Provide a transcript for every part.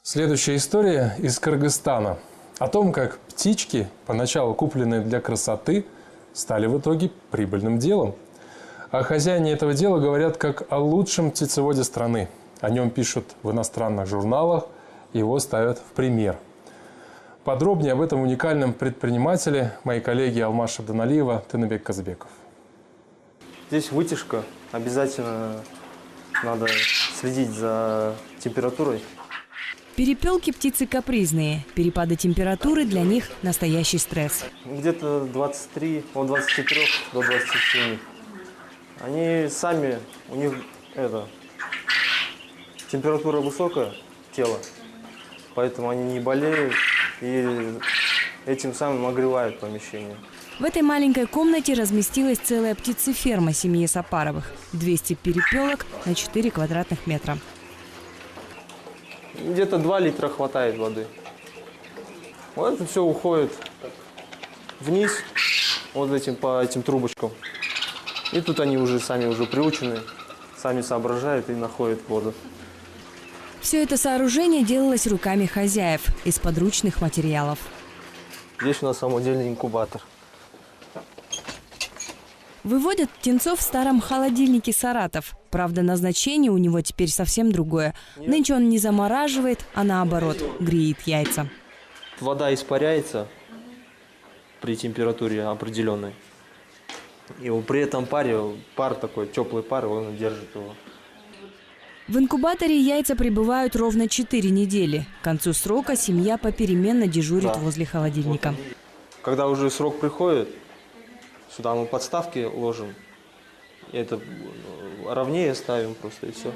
Следующая история из Кыргызстана. О том, как птички, поначалу купленные для красоты, стали в итоге прибыльным делом. О хозяине этого дела говорят как о лучшем птицеводе страны. О нем пишут в иностранных журналах, его ставят в пример. Подробнее об этом уникальном предпринимателе мои коллеги Алмаз Шабданалиева, Тыныбек Казбеков. Здесь вытяжка. Обязательно надо следить за температурой. Перепелки птицы капризные. Перепады температуры для них настоящий стресс. Где-то 23, от 23 до 27. Они сами, у них температура высокая, тело, поэтому они не болеют и этим самым нагревают помещение. В этой маленькой комнате разместилась целая птицеферма семьи Сапаровых. 200 перепелок на 4 квадратных метра. Где-то 2 литра хватает воды. Вот это все уходит вниз, вот по этим трубочкам. И тут они уже сами приучены, сами соображают и находят воду. Все это сооружение делалось руками хозяев из подручных материалов. Здесь у нас самодельный инкубатор. Выводят птенцов в старом холодильнике «Саратов». Правда, назначение у него теперь совсем другое. Нынче он не замораживает, а наоборот, греет яйца. Вода испаряется при температуре определенной. И при этом пар такой, теплый пар, он держит его. В инкубаторе яйца пребывают ровно 4 недели. К концу срока семья попеременно дежурит возле холодильника. Когда уже срок приходит, сюда мы подставки ложим. И это ровнее ставим просто, и все.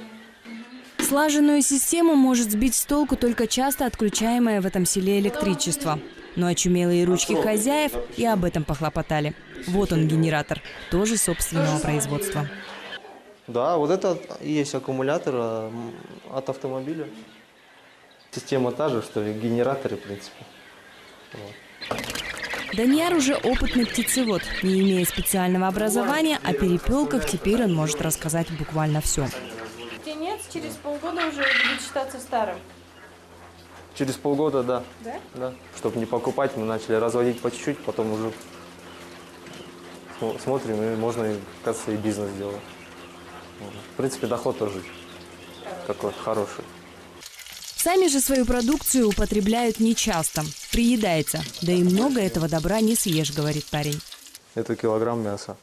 Слаженную систему может сбить с толку только часто отключаемое в этом селе электричество. Но очумелые ручки хозяев и об этом похлопотали. Вот он, генератор, тоже собственного производства. Да, вот это и есть аккумулятор от автомобиля. Система та же, что и генераторы, в принципе. Вот. Данияр уже опытный птицевод. Не имея специального образования, о перепелках теперь он может рассказать буквально все. Птенец через полгода уже будет считаться старым. Через полгода, да. Да? Да. Чтобы не покупать, мы начали разводить по чуть-чуть, потом уже смотрим, и можно, кажется, и бизнес делать. В принципе, доход тоже такой хороший. Сами же свою продукцию употребляют нечасто. Приедается. Да и много этого добра не съешь, говорит парень. Это килограмм мяса.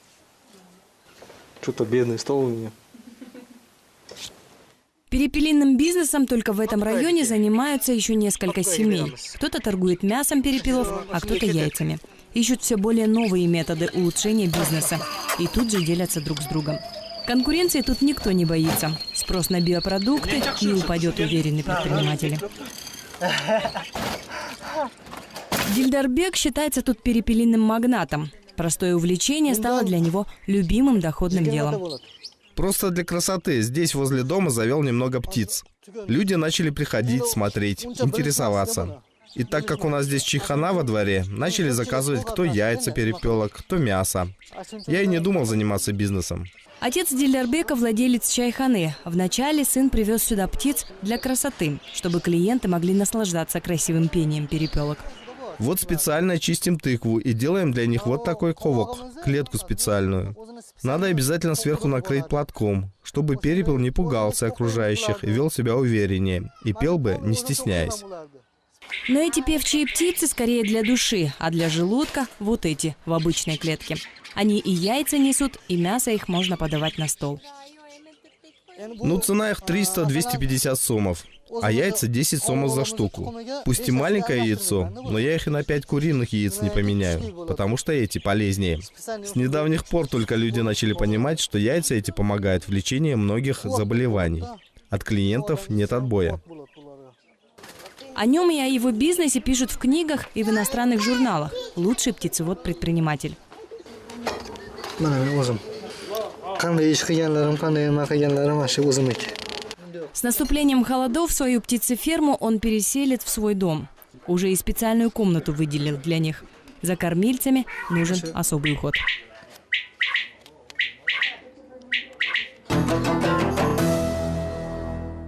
Что-то бедный стол у меня. Перепелиным бизнесом только в этом районе занимаются еще несколько семей. Кто-то торгует мясом перепелов, а кто-то яйцами. Ищут все более новые методы улучшения бизнеса. И тут же делятся друг с другом. Конкуренции тут никто не боится. Спрос на биопродукты не упадет, уверены предприниматели. Дильдарбек считается тут перепелиным магнатом. Простое увлечение стало для него любимым доходным делом. Просто для красоты здесь возле дома завел немного птиц. Люди начали приходить, смотреть, интересоваться. И так как у нас здесь чайхана во дворе, начали заказывать кто яйца перепелок, кто мясо. Я и не думал заниматься бизнесом. Отец Дильдарбека – владелец чайханы. Вначале сын привез сюда птиц для красоты, чтобы клиенты могли наслаждаться красивым пением перепелок. Вот специально чистим тыкву и делаем для них вот такой ковок, клетку специальную. Надо обязательно сверху накрыть платком, чтобы перепел не пугался окружающих и вел себя увереннее, и пел бы, не стесняясь. Но эти певчие птицы скорее для души, а для желудка – вот эти, в обычной клетке. Они и яйца несут, и мясо их можно подавать на стол. Ну, цена их 300-250 сомов, а яйца 10 сомов за штуку. Пусть и маленькое яйцо, но я их и на 5 куриных яиц не поменяю, потому что эти полезнее. С недавних пор только люди начали понимать, что яйца эти помогают в лечении многих заболеваний. От клиентов нет отбоя. О нем и о его бизнесе пишут в книгах и в иностранных журналах. Лучший птицевод-предприниматель. С наступлением холодов свою птицеферму он переселит в свой дом. Уже и специальную комнату выделил для них. За кормильцами нужен особый уход.